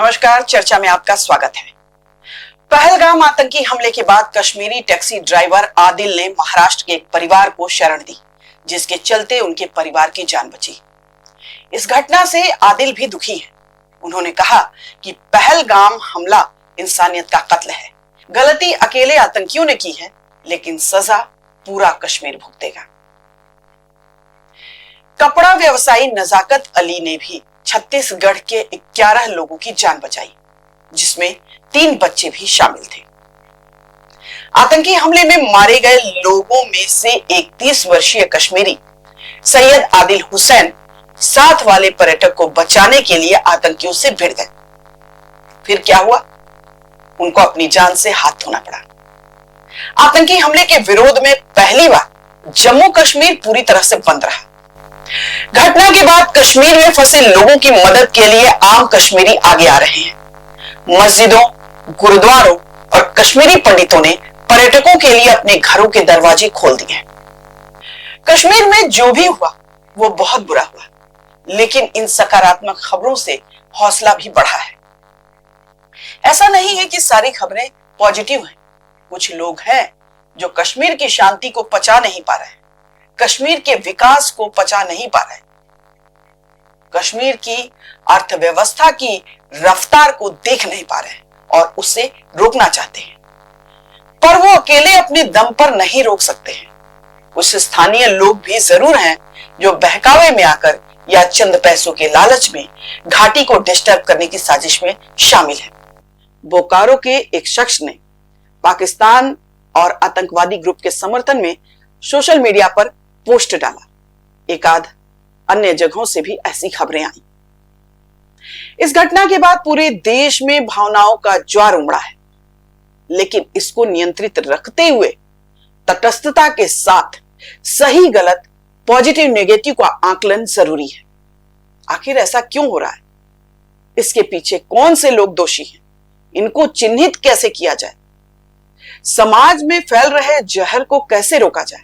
नमस्कार, चर्चा में आपका स्वागत है। पहलगाम आतंकी हमले के बाद कश्मीरी टैक्सी ड्राइवर आदिल ने महाराष्ट्र के एक परिवार को शरण दी, जिसके चलते उनके परिवार की जान बची। इस घटना से आदिल भी दुखी है। उन्होंने कहा कि पहलगाम हमला इंसानियत का कत्ल है। गलती अकेले आतंकियों ने की है, लेकिन सजा पूरा कश्मीर भुगतेगा। कपड़ा व्यवसायी नजाकत अली ने भी छत्तीसगढ़ के 11 लोगों की जान बचाई, जिसमें 3 बच्चे भी शामिल थे। आतंकी हमले में मारे गए लोगों में से 31 वर्षीय कश्मीरी सैयद आदिल हुसैन साथ वाले पर्यटक को बचाने के लिए आतंकियों से भिड़ गए। फिर क्या हुआ? उनको अपनी जान से हाथ धोना पड़ा। आतंकी हमले के विरोध में पहली बार जम्मू कश्मीर पूरी तरह से बंद रहा। घटना के बाद कश्मीर में फंसे लोगों की मदद के लिए आम कश्मीरी आगे आ रहे हैं। मस्जिदों, गुरुद्वारों और कश्मीरी पंडितों ने पर्यटकों के लिए अपने घरों के दरवाजे खोल दिए। कश्मीर में जो भी हुआ वो बहुत बुरा हुआ, लेकिन इन सकारात्मक खबरों से हौसला भी बढ़ा है। ऐसा नहीं है कि सारी खबरें पॉजिटिव हैं। कुछ लोग हैं जो कश्मीर की शांति को पचा नहीं पा रहे, कश्मीर के विकास को पचा नहीं पा रहे, कश्मीर की अर्थव्यवस्था की रफ्तार को देख नहीं पा रहे और उसे रोकना चाहते हैं, पर वो अकेले अपने दम पर नहीं रोक सकते हैं। कुछ स्थानीय लोग भी जरूर हैं जो बहकावे में आकर या चंद पैसों के लालच में घाटी को डिस्टर्ब करने की साजिश में शामिल हैं। बोकारो के एक शख्स ने पाकिस्तान और आतंकवादी ग्रुप के समर्थन में सोशल मीडिया पर पोस्ट डाला। एक आध अन्य जगहों से भी ऐसी खबरें आई। इस घटना के बाद पूरे देश में भावनाओं का ज्वार उमड़ा है, लेकिन इसको नियंत्रित रखते हुए तटस्थता के साथ सही गलत, पॉजिटिव नेगेटिव का आकलन जरूरी है। आखिर ऐसा क्यों हो रहा है? इसके पीछे कौन से लोग दोषी हैं? इनको चिन्हित कैसे किया जाए? समाज में फैल रहे जहर को कैसे रोका जाए?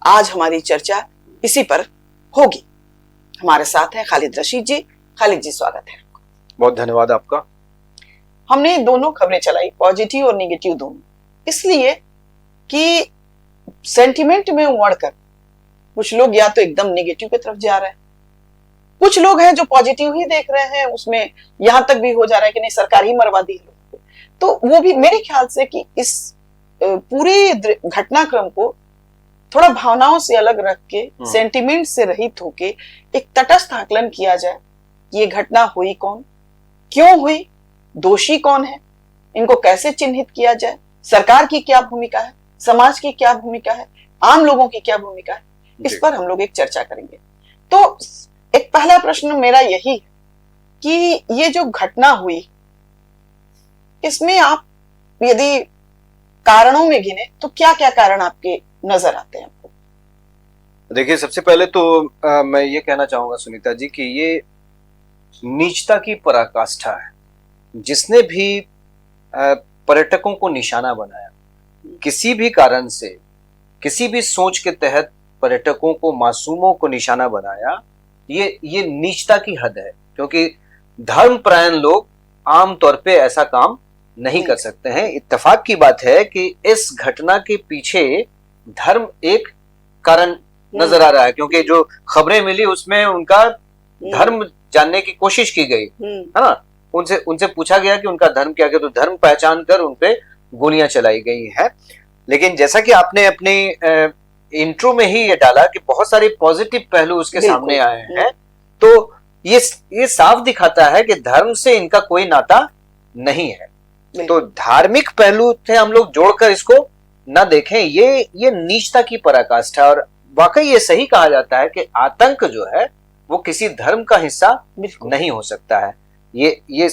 आज हमारी चर्चा इसी पर होगी। हमारे साथ हैं खालिद रशीद जी। खालिद जी, स्वागत है। बहुत धन्यवाद आपका। हमने दोनों खबरें चलाई, पॉजिटिव और नेगेटिव दोनों, इसलिए कि सेंटिमेंट में उमड़कर कुछ लोग या तो एकदम नेगेटिव की तरफ जा रहे हैं, कुछ लोग हैं जो पॉजिटिव ही देख रहे हैं। उसमें यहां तक भी हो जा रहा है कि नहीं, सरकार ही मरवा दी लोगों को। तो वो भी मेरे ख्याल से कि इस पूरे घटनाक्रम को थोड़ा भावनाओं से अलग रख के, सेंटिमेंट से रहित होके एक तटस्थ आकलन किया जाए। ये घटना हुई कौन, क्यों हुई, दोषी कौन है, इनको कैसे चिन्हित किया जाए, सरकार की क्या भूमिका है, समाज की क्या भूमिका है, आम लोगों की क्या भूमिका है, इस पर हम लोग एक चर्चा करेंगे। तो एक पहला प्रश्न मेरा यही है कि ये जो घटना हुई, इसमें आप यदि कारणों में गिने तो क्या क्या कारण आपके नजर आते हैं आपको? देखिए, सबसे पहले तो मैं ये कहना चाहूंगा सुनीता जी कि ये नीचता की पराकाष्ठा है। जिसने भी पर्यटकों को निशाना बनाया, किसी भी कारण से, किसी भी सोच के तहत पर्यटकों को, मासूमों को निशाना बनाया, ये नीचता की हद है। क्योंकि धर्मपरायण लोग आमतौर पे ऐसा काम नहीं कर सकते हैं। इत्तेफाक की बात है कि इस घटना के पीछे धर्म एक कारण नजर आ रहा है, क्योंकि जो खबरें मिली उसमें उनका धर्म जानने की कोशिश की गई है ना। उनसे पूछा गया कि उनका धर्म क्या है, तो धर्म पहचान कर उनपे गोलियां चलाई गई हैं। लेकिन जैसा कि आपने अपने इंट्रो में ही ये डाला कि बहुत सारे पॉजिटिव पहलू उसके सामने आए हैं, तो ये साफ दिखाता है कि धर्म से इनका कोई नाता नहीं है। तो धार्मिक पहलू से हम लोग जोड़कर इसको ना देखें, ये नीचता की पराकाष्ठा। और वाकई ये सही कहा जाता है कि आतंक जो है वो किसी धर्म का हिस्सा नहीं हो सकता है। ये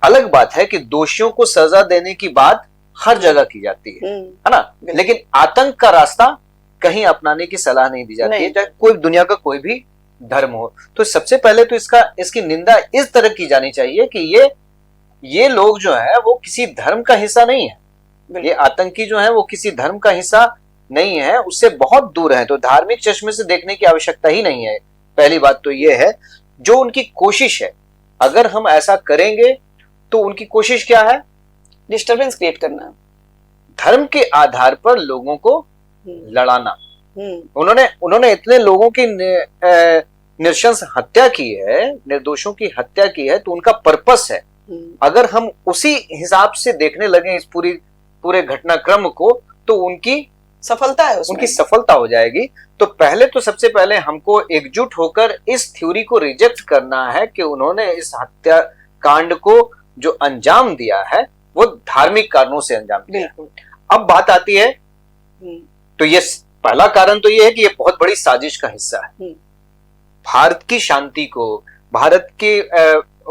अलग बात है कि दोषियों को सजा देने की बात हर जगह की जाती है ना, लेकिन आतंक का रास्ता कहीं अपनाने की सलाह नहीं दी जाती है, चाहे कोई दुनिया का कोई भी धर्म हो। तो सबसे पहले तो इसकी निंदा इस तरह की जानी चाहिए कि ये लोग जो है वो किसी धर्म का हिस्सा नहीं है। ये आतंकी जो है वो किसी धर्म का हिस्सा नहीं है, उससे बहुत दूर है। तो धार्मिक चश्मे से देखने की आवश्यकता ही नहीं है। पहली बात तो ये है। जो उनकी कोशिश है अगर हम ऐसा करेंगे तो उनकी कोशिश क्या है? डिस्टरबेंस क्रिएट करना, धर्म के आधार पर लोगों को लड़ाना। उन्होंने इतने लोगों की नृशंस हत्या की है, निर्दोषों की हत्या की है, तो उनका पर्पस है। अगर हम उसी हिसाब से देखने लगे इस पूरे घटनाक्रम को, तो उनकी सफलता है उसमें। उनकी सफलता हो जाएगी। तो सबसे पहले हमको एकजुट होकर इस थ्योरी को रिजेक्ट करना है कि उन्होंने इस हत्या कांड को जो अंजाम दिया है वो धार्मिक कारणों से अंजाम दिया। अब बात आती है, तो ये पहला कारण तो ये है कि ये बहुत बड़ी साजिश का हिस्सा है। भारत की शांति को, भारत के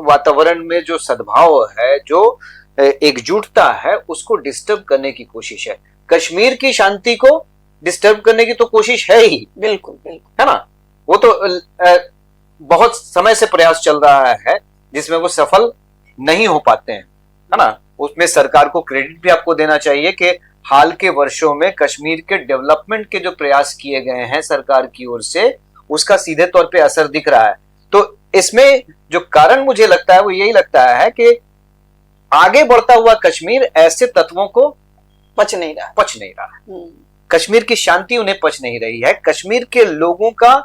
वातावरण में जो सद्भाव है, जो एकजुटता है, उसको डिस्टर्ब करने की कोशिश है। कश्मीर की शांति को डिस्टर्ब करने की तो कोशिश है ही, बिल्कुल है ना। वो तो बहुत समय से प्रयास चल रहा है जिसमें वो सफल नहीं हो पाते हैं, है ना। उसमें सरकार को क्रेडिट भी आपको देना चाहिए कि हाल के वर्षों में कश्मीर के डेवलपमेंट के जो प्रयास किए गए हैं सरकार की ओर से, उसका सीधे तौर पे असर दिख रहा है। तो इसमें जो कारण मुझे लगता है वो यही लगता है कि आगे बढ़ता हुआ कश्मीर ऐसे तत्वों को पच नहीं रहा। कश्मीर की शांति उन्हें पच नहीं रही है। कश्मीर के लोगों का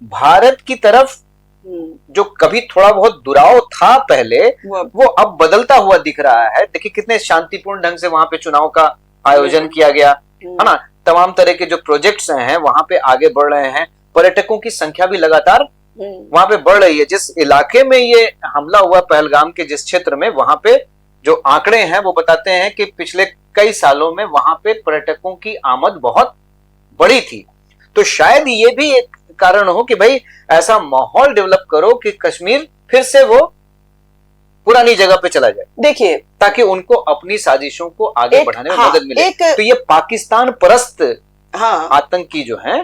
भारत की तरफ जो कभी थोड़ा बहुत दुराव था पहले, वो अब बदलता हुआ दिख रहा है। देखिए कितने शांतिपूर्ण ढंग से वहां पे चुनाव का आयोजन किया गया, है ना। तमाम तरह के जो प्रोजेक्ट्स हैं वहां पे आगे बढ़ रहे हैं। पर्यटकों की संख्या भी लगातार वहां पे बढ़ रही है। जिस इलाके में ये हमला हुआ, पहलगाम के जिस क्षेत्र में, वहां पे जो आंकड़े हैं वो बताते हैं कि पिछले कई सालों में वहां पे पर्यटकों की आमद बहुत बड़ी थी। तो शायद ये भी एक कारण हो कि भाई ऐसा माहौल डेवलप करो कि कश्मीर फिर से वो पुरानी जगह पे चला जाए। देखिए, ताकि उनको अपनी साजिशों को आगे बढ़ाने में मदद मिले। तो ये पाकिस्तान परस्त आतंकी जो हैं,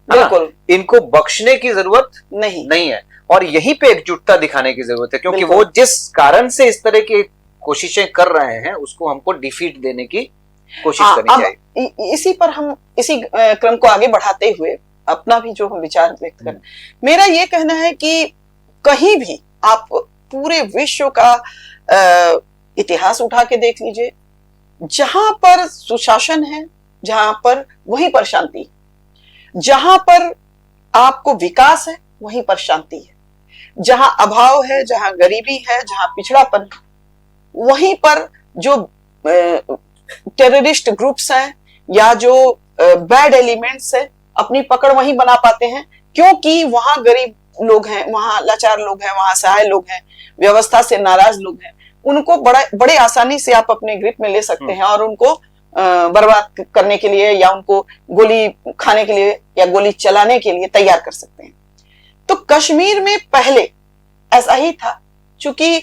बिल्कुल इनको बख्शने की जरूरत नहीं है, और यहीं पे एकजुटता दिखाने की जरूरत है, क्योंकि वो जिस कारण से इस तरह की कोशिशें कर रहे हैं उसको हमको डिफीट देने की कोशिश करनी चाहिए। इसी पर हम इसी क्रम को आगे बढ़ाते हुए अपना भी जो हम विचार व्यक्त करें, मेरा ये कहना है कि कहीं भी आप पूरे विश्व का इतिहास उठा के देख लीजिए, जहां पर सुशासन है, जहां पर वहीं पर शांति, जहां पर आपको विकास है वहीं पर शांति है, जहां अभाव है, जहां गरीबी है, जहां पिछड़ापन है, वहीं पर जो टेररिस्ट ग्रुप्स हैं या जो बैड एलिमेंट्स है अपनी पकड़ वहीं बना पाते हैं, क्योंकि वहां गरीब लोग हैं, वहां लाचार लोग हैं, वहां असहाय लोग हैं, व्यवस्था से नाराज लोग हैं। उनको बड़े आसानी से आप अपने ग्रिप में ले सकते हैं और उनको बर्बाद करने के लिए या उनको गोली खाने के लिए या गोली चलाने के लिए तैयार कर सकते हैं। तो कश्मीर में पहले ऐसा ही था, चूंकि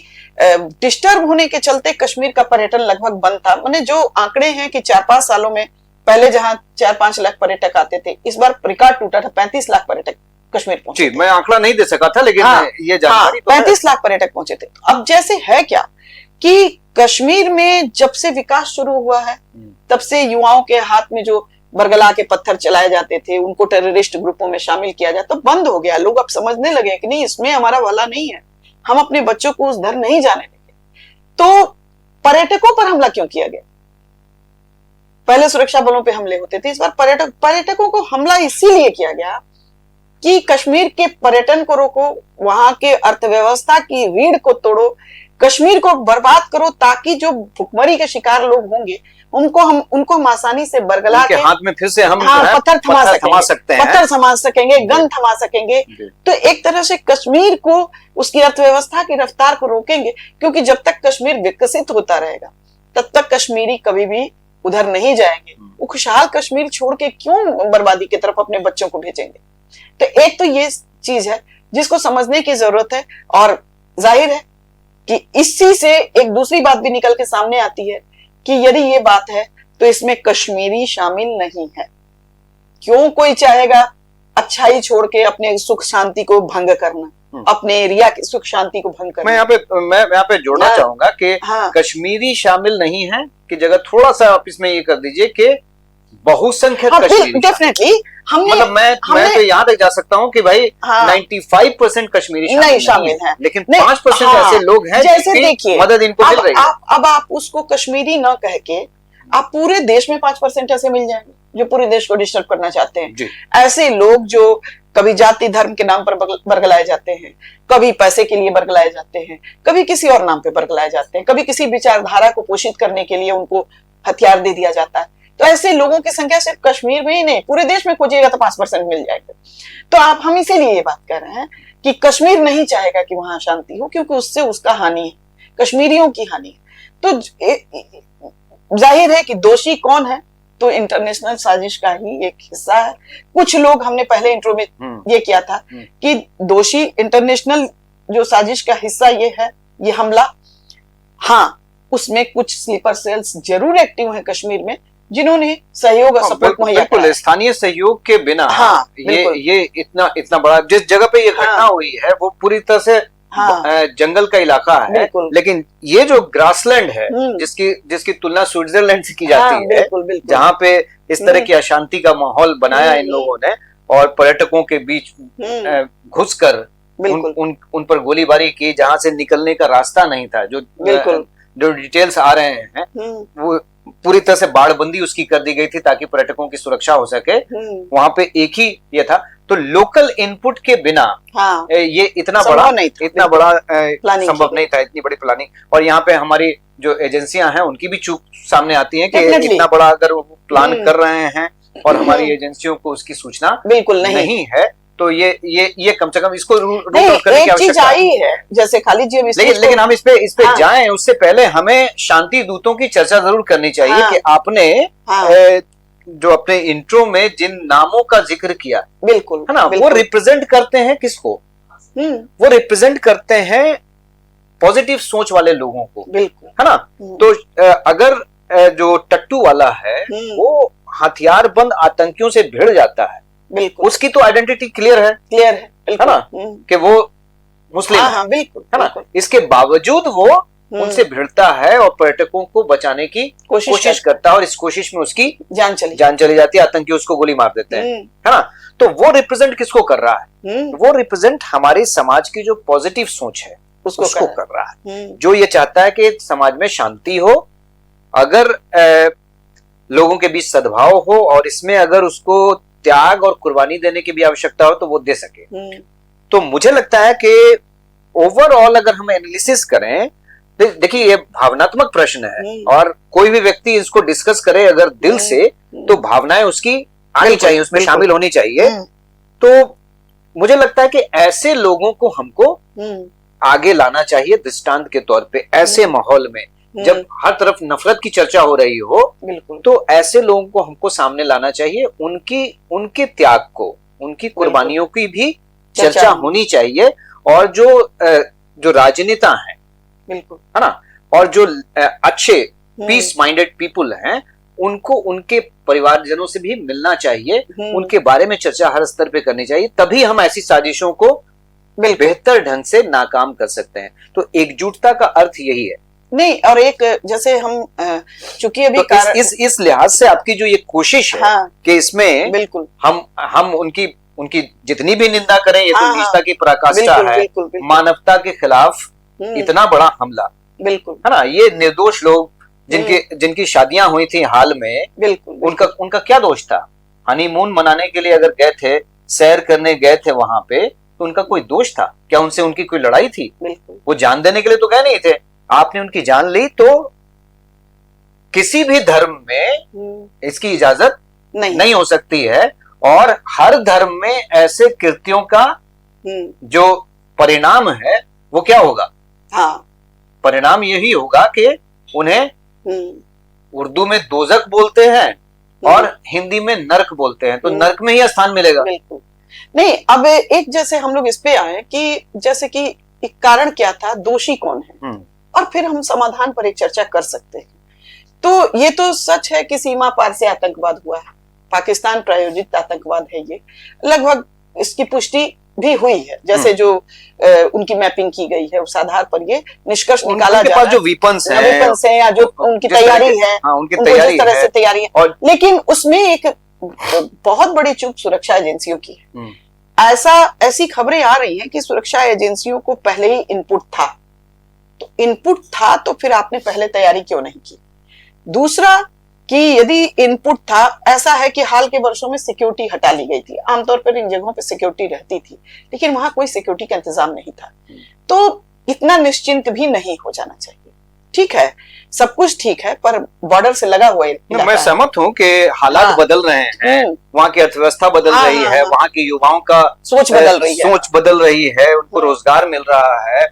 डिस्टर्ब होने के चलते कश्मीर का पर्यटन लगभग बंद था। मैंने जो आंकड़े हैं कि 4-5 सालों में पहले जहां 4-5 लाख पर्यटक आते थे, इस बार रिकॉर्ड टूटा था, 35 लाख पर्यटक कश्मीर पहुंचे। मैं आंकड़ा नहीं दे सका था, लेकिन ये जानकारी 35 लाख पर्यटक पहुंचे थे। अब जैसे है क्या कि कश्मीर में जब से विकास शुरू हुआ है, तब से युवाओं के हाथ में जो बरगला के पत्थर चलाए जाते थे, उनको टेररिस्ट ग्रुपों में शामिल किया जाता, तो बंद हो गया। लोग अब समझने लगे कि नहीं, इसमें हमारा भला नहीं है, हम अपने बच्चों को उस धर नहीं जाने देंगे। तो पर्यटकों पर हमला क्यों किया गया? पहले सुरक्षा बलों पे हमले होते थे, इस बार पर्यटकों को हमला इसीलिए किया गया कि कश्मीर के पर्यटन को रोको, वहां के अर्थव्यवस्था की रीढ़ को तोड़ो, कश्मीर को बर्बाद करो, ताकि जो भुखमरी के शिकार लोग होंगे उनको हम आसानी से बरगला के हाथ में फिर से हम पत्थर थमा सकते हैं, पत्थर थमा सकेंगे, गन थमा सकेंगे। तो एक तरह से कश्मीर को, उसकी अर्थव्यवस्था की रफ्तार को रोकेंगे, क्योंकि जब तक कश्मीर विकसित होता रहेगा तब तक कश्मीरी कभी भी उधर नहीं जाएंगे। वो खुशहाल कश्मीर छोड़ के क्यों बर्बादी की तरफ अपने बच्चों को भेजेंगे? तो एक तो ये चीज है जिसको समझने की जरूरत है, और जाहिर है कि इसी से एक दूसरी बात भी निकल के सामने आती है कि यदि ये बात है तो इसमें कश्मीरी शामिल नहीं है। क्यों कोई चाहेगा अच्छाई छोड़ के अपने सुख शांति को भंग करना, अपने एरिया की सुख शांति को भंग करना? मैं यहाँ पे जोड़ना चाहूंगा कि कश्मीरी शामिल नहीं है की जगह थोड़ा सा आप इसमें ये कर दीजिए कि बहुसंख्यक हाँ, कश्मीरी डेफिनेटली हमने मतलब मैं तो यहाँ तक जा सकता हूँ कि भाई हाँ, 95% कश्मीरी नहीं शामिल है, लेकिन नहीं, 5% हाँ, ऐसे लोग हैं जैसे जिनकी देखिए मदद इनको मिल रही है। अब आप उसको कश्मीरी न कह के आप पूरे देश में 5% ऐसे मिल जाएंगे जो पूरे देश को डिस्टर्ब करना चाहते हैं। जी। ऐसे लोग जो कभी जाति धर्म के नाम पर बरगलाए जाते हैं, कभी पैसे के लिए बरगलाए जाते हैं, कभी किसी और नाम पे बरगलाए जाते हैं, कभी किसी विचारधारा को पोषित करने के लिए उनको हथियार दे दिया जाता है। तो ऐसे लोगों की संख्या सिर्फ कश्मीर में ही नहीं, पूरे देश में खोजिएगा तो 5% मिल जाएगा। तो आप हम इसीलिए ये बात कर रहे हैं कि कश्मीर नहीं चाहेगा कि वहां शांति हो, क्योंकि उससे उसका हानि है, कश्मीरियों की हानि है। तो जाहिर है कि दोषी कौन है, तो इंटरनेशनल साजिश का ही एक हिस्सा है। कुछ लोग, हमने पहले इंट्रो में ये किया था कि दोषी इंटरनेशनल जो साजिश का हिस्सा ये है, ये हमला, हाँ उसमें कुछ स्लीपर सेल्स जरूर एक्टिव हैं कश्मीर में, जिन्होंने सहयोग और सपोर्ट मुहैया कराया। बिल्कुल, स्थानीय सहयोग के बिना हाँ, ये इतना बड़ा, जिस जगह पे ये घटना हुई है वो पूरी तरह से जंगल का इलाका है, लेकिन ये जो ग्रासलैंड है जिसकी तुलना स्विट्जरलैंड से की जाती है, जहाँ पे इस तरह की अशांति का माहौल बनाया इन लोगों ने और पर्यटकों के बीच घुसकर उन पर गोलीबारी की, जहाँ से निकलने का रास्ता नहीं था। जो डिटेल्स आ रहे हैं वो पूरी तरह से बाड़बंदी उसकी कर दी गई थी ताकि पर्यटकों की सुरक्षा हो सके। वहां पे एक ही ये था, तो लोकल इनपुट के बिना ये इतना बड़ा संभव नहीं था, इतनी बड़ी प्लानिंग। और यहाँ पे हमारी जो एजेंसियां हैं उनकी भी चूक सामने आती है कि इतना बड़ा अगर वो प्लान कर रहे हैं और हमारी एजेंसियों को उसकी सूचना बिल्कुल नहीं है, तो ये कम से कम इसको रूट आउट करने की आवश्यकता है। जैसे खालिद जी, लेकिन हम इस पे जाएं उससे पहले हमें शांति दूतों की चर्चा जरूर करनी चाहिए कि आपने जो अपने इंट्रो में जिन नामों का जिक्र किया, बिल्कुल है ना, वो रिप्रेजेंट करते हैं किसको? वो रिप्रेजेंट करते हैं पॉजिटिव सोच वाले लोगों को, बिल्कुल, है ना। तो अगर जो टट्टू वाला है वो हथियार बंद आतंकियों से भिड़ जाता है, बिल्कुल, उसकी तो आइडेंटिटी क्लियर है, है ना, कि वो मुस्लिम है, बिल्कुल, है ना। इसके बावजूद वो उनसे भिड़ता है और पर्यटकों को बचाने की कोशिश करता है और इस कोशिश में उसकी जान चली जाती है, आतंकी उसको गोली मार देते हैं, है ना। तो वो रिप्रेजेंट किसको कर रहा है? वो रिप्रेजेंट हमारे समाज की जो पॉजिटिव सोच है उसको कर रहा है, जो ये चाहता है कि समाज में शांति हो, अगर लोगों के बीच सद्भाव हो और इसमें अगर उसको त्याग और कुर्बानी देने की भी आवश्यकता हो तो वो दे सके। तो मुझे लगता है कि ओवरऑल अगर हम एनालिसिस करें, देखिए ये भावनात्मक प्रश्न है और कोई भी व्यक्ति इसको डिस्कस करे अगर दिल से, तो भावनाएं उसकी आनी चाहिए, उसमें शामिल होनी चाहिए। तो मुझे लगता है कि ऐसे लोगों को हमको आगे लाना चाहिए दृष्टांत के तौर पे। ऐसे माहौल में जब हर तरफ नफरत की चर्चा हो रही हो, तो ऐसे लोगों को हमको सामने लाना चाहिए, उनके त्याग को, उनकी कुर्बानियों की भी चर्चा होनी चाहिए। और जो राजनेता हैं, बिल्कुल, है ना, और जो अच्छे पीस माइंडेड पीपुल हैं, उनको उनके परिवारजनों से भी मिलना चाहिए, उनके बारे में चर्चा हर स्तर पे करनी चाहिए, तभी हम ऐसी साजिशों को बेहतर ढंग से नाकाम कर सकते हैं। तो एकजुटता का अर्थ यही है। नहीं, और एक जैसे हम चूंकि अभी तो इस लिहाज से आपकी जो ये कोशिश है कि इसमें बिल्कुल हम उनकी जितनी भी निंदा करें, ये तो नीचता की पराकाष्ठा है, मानवता के खिलाफ इतना बड़ा हमला, बिल्कुल, है ना। ये निर्दोष लोग जिनकी शादियां हुई थी हाल में, बिल्कुल, उनका क्या दोष था? हनीमून मनाने के लिए अगर गए थे, सैर करने गए थे वहां पे, तो उनका कोई दोष था क्या? उनसे उनकी कोई लड़ाई थी? बिल्कुल, वो जान देने के लिए तो गए नहीं थे। आपने उनकी जान ली, तो किसी भी धर्म में इसकी इजाजत नहीं हो सकती है। और हर धर्म में ऐसे कृत्यों का जो परिणाम है वो क्या होगा? परिणाम यही होगा कि उन्हें उर्दू में दोजक बोलते हैं और हिंदी में नर्क बोलते हैं, तो नर्क में ही स्थान मिलेगा। नहीं, अब एक जैसे हम लोग इस पे आए कि जैसे कि एक कारण क्या था, दोषी कौन है, और फिर हम समाधान पर एक चर्चा कर सकते हैं। तो ये तो सच है कि सीमा पार से आतंकवाद हुआ है, पाकिस्तान प्रायोजित आतंकवाद है ये। लगभग इसकी पुष्टि भी हुई है, जैसे जो उनकी मैपिंग की गई है, उस आधार पर ये निष्कर्ष निकाला उनके जा पास रहा जो वीपन्स हैं, वेपन्स हैं या जो उनकी तैयारी है, उनकी उनको तैयारी जिस तरह है, से तैयारी है, और लेकिन उसमें एक बहुत बड़ी चूक सुरक्षा एजेंसियों की है। ऐसी खबरें आ रही हैं कि सुरक्षा एजेंसियों को पहले ही इनपुट था, तो इनपुट था तो फिर आपने पहले तैयारी क्यों नहीं की? दूसरा कि यदि इनपुट था, ऐसा है कि हाल के वर्षों में सिक्योरिटी हटा ली गई थी, आमतौर पर इन जगहों पे सिक्योरिटी रहती थी, लेकिन वहां कोई सिक्योरिटी का इंतजाम नहीं था, तो इतना निश्चिंत भी नहीं हो जाना चाहिए। ठीक है, सब कुछ ठीक है, पर बॉर्डर से लगा हुआ इलाका मैं सहमत हूँ कि हालात हाँ, बदल रहे हैं, वहाँ की अर्थव्यवस्था बदल हाँ, रही हाँ, है, हाँ, वहाँ के युवाओं का सोच बदल रही है, सोच बदल रही है, उनको रोजगार मिल रहा है,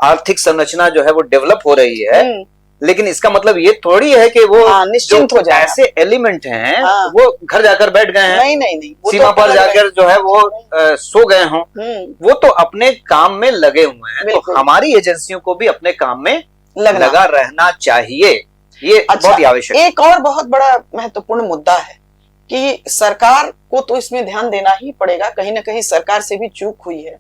आर्थिक संरचना जो है वो डेवलप हो रही है, लेकिन इसका मतलब ये थोड़ी है कि वो निश्चिंत हो जाए। ऐसे एलिमेंट हैं वो घर जाकर बैठ गए हैं, नहीं, सीमा पर जाकर जो है वो सो गए हों, वो तो अपने काम में लगे हुए हैं। तो हमारी एजेंसियों को भी अपने काम में लगा रहना चाहिए, ये बहुत ही आवश्यक। एक और बहुत बड़ा महत्वपूर्ण मुद्दा है कि सरकार को तो इसमें ध्यान देना ही पड़ेगा, कहीं ना कहीं सरकार से भी चूक हुई है,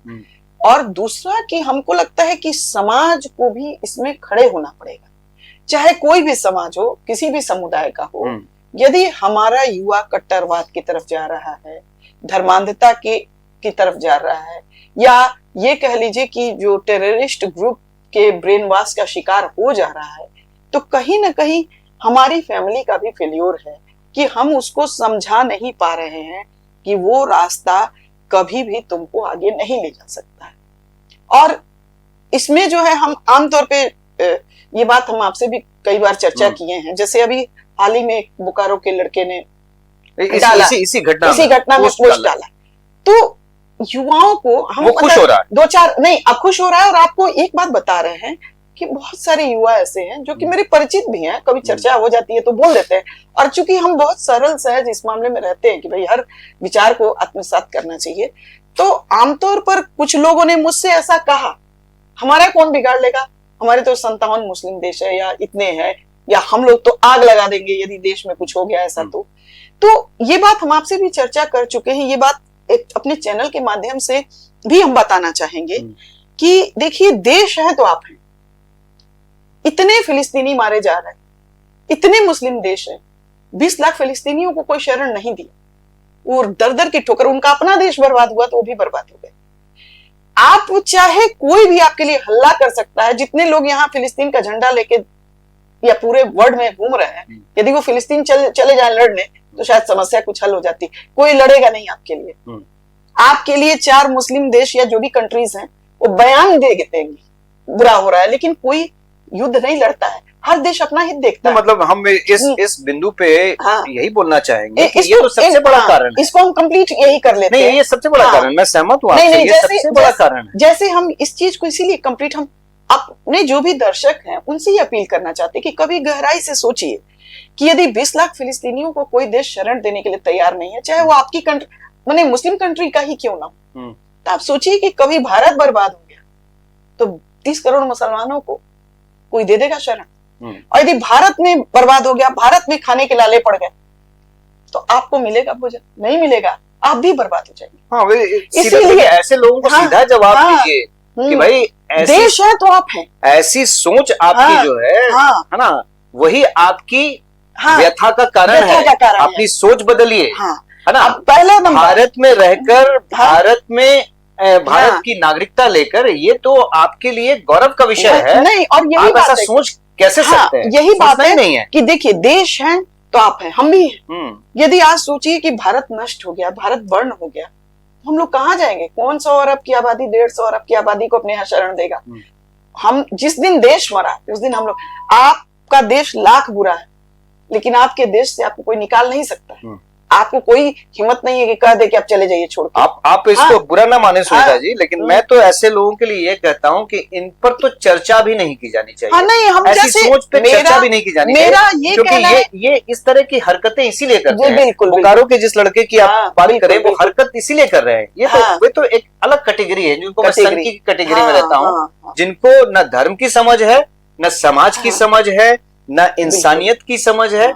और दूसरा कि हमको लगता है कि समाज को भी इसमें खड़े होना पड़ेगा, चाहे कोई भी समाज हो, किसी भी समुदाय का हो। यदि हमारा युवा कट्टरवाद की तरफ जा रहा है, धर्मांधता की तरफ जा रहा है, या ये कह लीजिए कि जो टेररिस्ट ग्रुप के ब्रेन वॉश का शिकार हो जा रहा है, तो कहीं ना कहीं हमारी फैमिली का भी फेल्योर है कि हम उसको समझा नहीं पा रहे हैं कि वो रास्ता कभी भी तुमको आगे नहीं ले जा सकता है। और इसमें जो है हम आमतौर पे ये बात हम आपसे भी कई बार चर्चा किए हैं, जैसे अभी हाल ही में एक बोकारो के लड़के ने इसी घटना में पोस्ट डाला, तो युवाओं को हम वो खुश हो रहा है, दो चार नहीं अब खुश हो रहा है। और आपको एक बात बता रहे हैं कि बहुत सारे युवा ऐसे हैं जो कि मेरे परिचित भी हैं, कभी चर्चा हो जाती है तो बोल देते हैं, और चूंकि हम बहुत सरल सहज इस मामले में रहते हैं कि भाई हर विचार को आत्मसात करना चाहिए, तो आमतौर पर कुछ लोगों ने मुझसे ऐसा कहा, हमारा कौन बिगाड़ लेगा, हमारे तो 57 मुस्लिम देश है, या इतने हैं, या हम लोग तो आग लगा देंगे यदि देश में कुछ हो गया ऐसा। तो ये बात हम आपसे भी चर्चा कर चुके हैं, ये बात एक अपने चैनल के माध्यम से भी हम बताना चाहेंगे कि देखिए, देश है तो आप हैं, इतने फिलिस्तीनी मारे जा रहे हैं, इतने मुस्लिम देश हैं, 20 लाख फिलिस्तीनियों को कोई शरण नहीं दी, और दर दर की ठोकर, उनका अपना देश बर्बाद हुआ तो वो भी बर्बाद हो गए। आप चाहे कोई भी आपके लिए हल्ला कर सकता है, जितने लोग यहाँ फिलिस्तीन का झंडा लेके या पूरे वर्ल्ड में घूम रहे हैं, यदि वो फिलिस्तीन चले जाए लड़ने तो शायद समस्या कुछ हल हो जाती। कोई लड़ेगा नहीं आपके लिए, आपके लिए 4 मुस्लिम देश या जो भी कंट्रीज हैं वो बयान देंगे बुरा हो रहा है, लेकिन कोई युद्ध नहीं लड़ता है, हर देश अपना हित देखता है। मतलब हम इस बिंदु पे यही बोलना चाहेंगे कि ये तो सबसे बड़ा कारण है, इसको हम कंप्लीट यही कर लेते हैं। नहीं, ये सबसे बड़ा कारण, मैं सहमत हूँ आपसे, ये सबसे बड़ा कारण है। जैसे हम इस चीज को इसीलिए कंप्लीट, हम अपने जो भी दर्शक हैं उनसे ही अपील करना चाहते हैं कि कभी गहराई से सोचिए कि यदि 20 लाख फिलिस्तीनियों को कोई देश शरण देने के लिए तैयार नहीं है, चाहे वो आपकी कंट्री माने मुस्लिम कंट्री का ही क्यों ना हो, तो आप सोचिए कि कभी भारत बर्बाद हो गया तो 30 करोड़ मुसलमानों को कोई दे देगा शरण, और यदि भारत में बर्बाद हो गया, भारत में खाने के लाले पड़ गए, तो आपको मिलेगा भोजन? नहीं मिलेगा, आप भी बर्बाद हो जाएंगे। इसीलिए ऐसे लोगों को सीधा जवाब दीजिए कि भाई देश है तो आप हैं, ऐसी सोच आपकी जो है ना, वही आपकी व्यथा का कारण है, अपनी सोच बदलिए, है ना। पहले भारत में रहकर भारत की नागरिकता लेकर, ये तो आपके लिए गौरव का विषय है। नहीं, और यही आप ऐसा सोच कैसे सकते हैं? यही बात नहीं है कि देखिए, देश है तो आप हैं, हम भी हैं। यदि आज सोचिए कि भारत नष्ट हो गया, भारत बर्न हो गया, हम लोग कहाँ जाएंगे? कौन 100 अरब की आबादी, 150 अरब की आबादी को अपने यहाँ शरण देगा? हम जिस दिन देश मरा उस दिन हम लोग, आपका देश लाख बुरा है, लेकिन आपके देश से आपको कोई निकाल नहीं सकता है। आपको कोई हिम्मत नहीं है कि कह दे कि आप चले जाइए छोड़ के। आप इसको बुरा ना माने सुनीता जी, लेकिन मैं तो ऐसे लोगों के लिए ये कहता हूँ कि इन पर तो चर्चा भी नहीं की जानी चाहिए। नहीं, हम ऐसी सोच पे चर्चा भी नहीं की जानी चाहिए, क्योंकि ये इस तरह की हरकतें इसीलिए करते हैं। बिल्कुल, बोकारो के जिस लड़के की आप बात करें, वो हरकत इसीलिए कर रहे हैं। ये तो एक अलग कैटेगरी है, जिनको मैं संघ की कैटेगरी में रहता हूँ, जिनको न धर्म की समझ है, न समाज की समझ है, न इंसानियत की समझ है,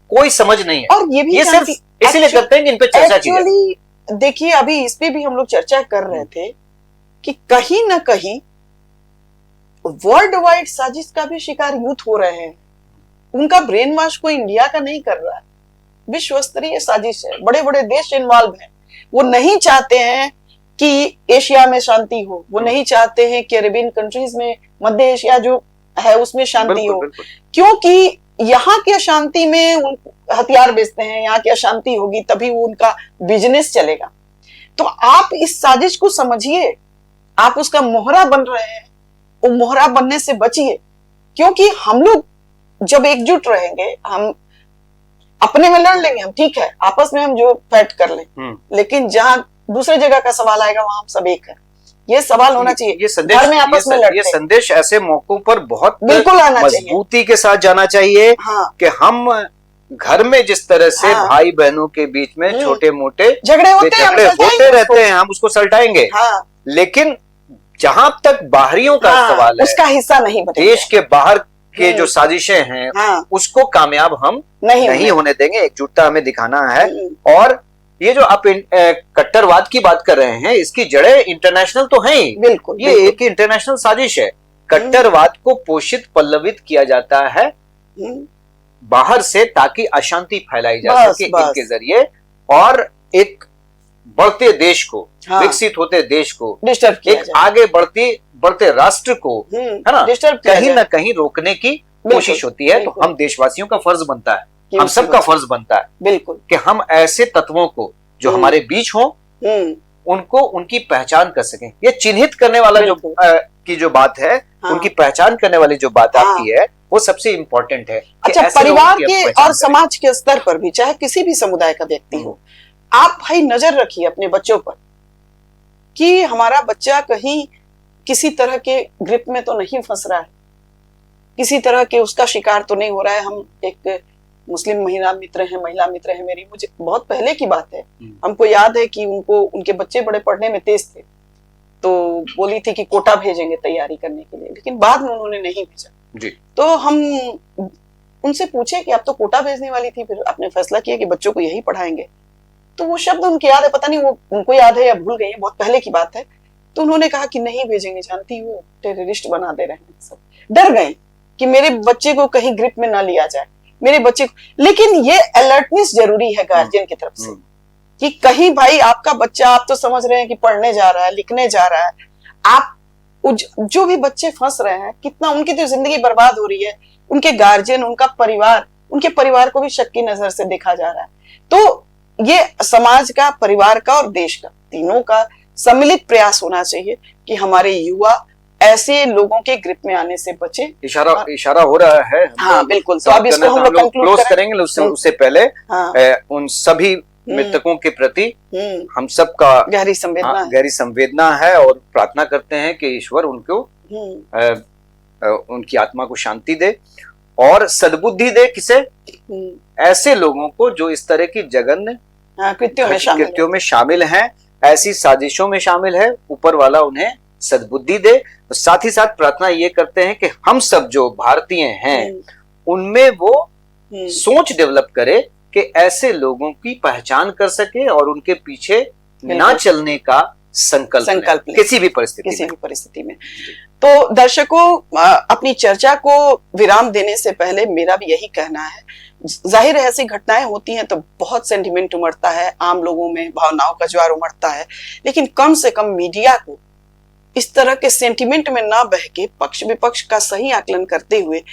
कोई समझ नहीं है, और ये भी सिर्फ इसीलिए करते हैं कि इन पे चर्चा की जाए। देखिए अभी इस पे भी हम लोग चर्चा कर रहे थे कि कहीं ना कहीं वर्ल्ड वाइड साजिश का भी शिकार यूथ हो रहे हैं। उनका ब्रेन वॉश कोई इंडिया का नहीं कर रहा है, विश्व स्तरीय साजिश है, बड़े बड़े देश इन्वॉल्व हैं। वो नहीं चाहते हैं कि एशिया में शांति हो, वो नहीं चाहते हैं कि अरेबियन कंट्रीज में, मध्य एशिया जो है उसमें शांति हो, क्योंकि यहाँ की अशांति में उन हथियार बेचते हैं, यहाँ की अशांति होगी तभी वो उनका बिजनेस चलेगा। तो आप इस साजिश को समझिए, आप उसका मोहरा बन रहे हैं, वो मोहरा बनने से बचिए, क्योंकि हम लोग जब एकजुट रहेंगे, हम अपने में लड़ लेंगे, हम ठीक है, आपस में हम जो फाइट कर लें, लेकिन जहां दूसरे जगह का सवाल आएगा वहां हम सब एक है। ये सवाल होना चाहिए। ये संदेश, घर में आपस में लड़ते, ये संदेश ऐसे मौकों पर बहुत बिल्कुल आना चाहिए, मजबूती के साथ जाना चाहिए। हाँ। कि हम घर में जिस तरह से हाँ। भाई बहनों के बीच में छोटे मोटे झगड़े होते रहते हैं, हम उसको सलटाएंगे। हाँ। लेकिन जहां तक बाहरियों का सवाल है, उसका हिस्सा नहीं बनेंगे। देश के बाहर के जो साजिशें हैं, उसको कामयाब हम नहीं होने देंगे। एकजुटता हमें दिखाना है। और ये जो आप कट्टरवाद की बात कर रहे हैं, इसकी जड़ें इंटरनेशनल तो हैं ही। बिल्कुल, ये एक इंटरनेशनल साजिश है। कट्टरवाद को पोषित पल्लवित किया जाता है बाहर से, ताकि अशांति फैलाई जा सके इनके जरिए, और एक बढ़ते देश को, विकसित होते देश को, एक आगे बढ़ते राष्ट्र को, है ना, कहीं ना कहीं रोकने की कोशिश होती है। तो हम देशवासियों का फर्ज बनता है, हम सबका फर्ज बनता है बिल्कुल कि हम ऐसे तत्वों को जो हमारे बीच हो, उनको उनकी पहचान कर सकें। ये चिन्हित करने वाला की जो बात है, उनकी पहचान करने वाली जो बात आपकी है, वो सबसे इम्पोर्टेंट है। अच्छा, परिवार के और समाज के स्तर पर भी, चाहे किसी भी समुदाय का व्यक्ति हो, आप भाई नजर रखिए अपने बच्चों पर कि हमारा बच्चा कहीं किसी तरह के ग्रिप में तो नहीं फंस रहा है, किसी तरह के उसका शिकार तो नहीं हो रहा है। हम एक मुस्लिम महिला मित्र है मेरी, मुझे बहुत पहले की बात है, हमको याद है कि उनके बच्चे बड़े पढ़ने में तेज थे, तो बोली थी कि कोटा भेजेंगे तैयारी करने के लिए, लेकिन बाद में उन्होंने नहीं भेजा जी। तो हम उनसे पूछे कि आप तो कोटा भेजने वाली थी, फिर आपने फैसला किया कि बच्चों को यही पढ़ाएंगे। तो वो शब्द उनके याद है, पता नहीं वो उनको याद है या भूल गई है, बहुत पहले की बात है। तो उन्होंने कहा कि नहीं भेजेंगे, जानती हूँ टेररिस्ट बना दे रहे हैं सब। डर गए कि मेरे बच्चे को कहीं ग्रिप में ना लिया जाए, मेरे बच्चे को। लेकिन ये अलर्टनेस जरूरी है गार्जियन की तरफ से कि कहीं भाई आपका बच्चा, आप तो समझ रहे हैं कि पढ़ने जा रहा है, लिखने जा रहा है, आप जो भी बच्चे फंस रहे हैं, कितना उनकी तो जिंदगी बर्बाद हो रही है, उनके गार्जियन, उनका परिवार, उनके परिवार को भी शक की नजर से देखा जा रहा है। तो ये समाज का, परिवार का और देश का, तीनों का सम्मिलित प्रयास होना चाहिए कि हमारे युवा ऐसे लोगों के ग्रिप में आने से बचे। इशारा हो रहा है। हाँ बिल्कुल। तो अब इसको हम लोग क्लोज करेंगे। उससे पहले उन सभी मृतकों के प्रति हम सबका गहरी संवेदना है, और प्रार्थना करते हैं कि ईश्वर उनको उनकी आत्मा को शांति दे और सद्बुद्धि दे। किसे? ऐसे लोगों को जो इस तरह की जघन्य कृत्यों में शामिल हैं, ऐसी साजिशों में शामिल है। ऊपर वाला उन्हें सद्बुद्धि दे। तो साथ ही साथ प्रार्थना ये करते हैं कि हम सब जो भारतीय हैं, उनमें वो सोच डेवलप करे कि ऐसे लोगों की पहचान कर सके और उनके पीछे ना चलने का संकल्प किसी भी परिस्थिति में। तो दर्शकों, अपनी चर्चा को विराम देने से पहले मेरा भी यही कहना है, जाहिर है ऐसी घटनाएं होती हैं तो बहुत सेंटिमेंट उमड़ता है, आम लोगों में भावनाओं का ज्वार उमड़ता है, लेकिन कम से कम मीडिया को इस तरह के सेंटिमेंट में ना बह के पक्ष विपक्ष का सही आकलन करते हुए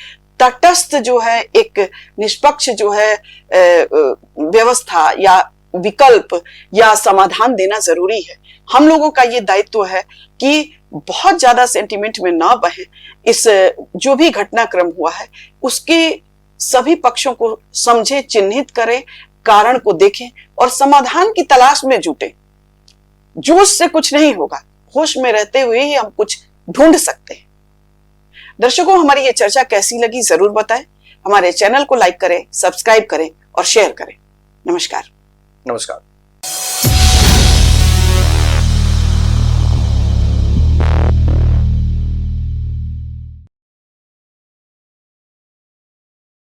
तटस्थ जो है, एक निष्पक्ष जो है व्यवस्था या विकल्प या समाधान देना जरूरी है। हम लोगों का ये दायित्व है कि बहुत ज्यादा सेंटिमेंट में ना बहे। इस जो भी घटनाक्रम हुआ है उसके सभी पक्षों को समझे, चिन्हित करें, कारण को देखें और समाधान की तलाश में जुटे। जोश से कुछ नहीं होगा, होश में रहते हुए ही हम कुछ ढूंढ सकते हैं। दर्शकों, हमारी ये चर्चा कैसी लगी जरूर बताएं। हमारे चैनल को लाइक करें, सब्सक्राइब करें और शेयर करें। नमस्कार।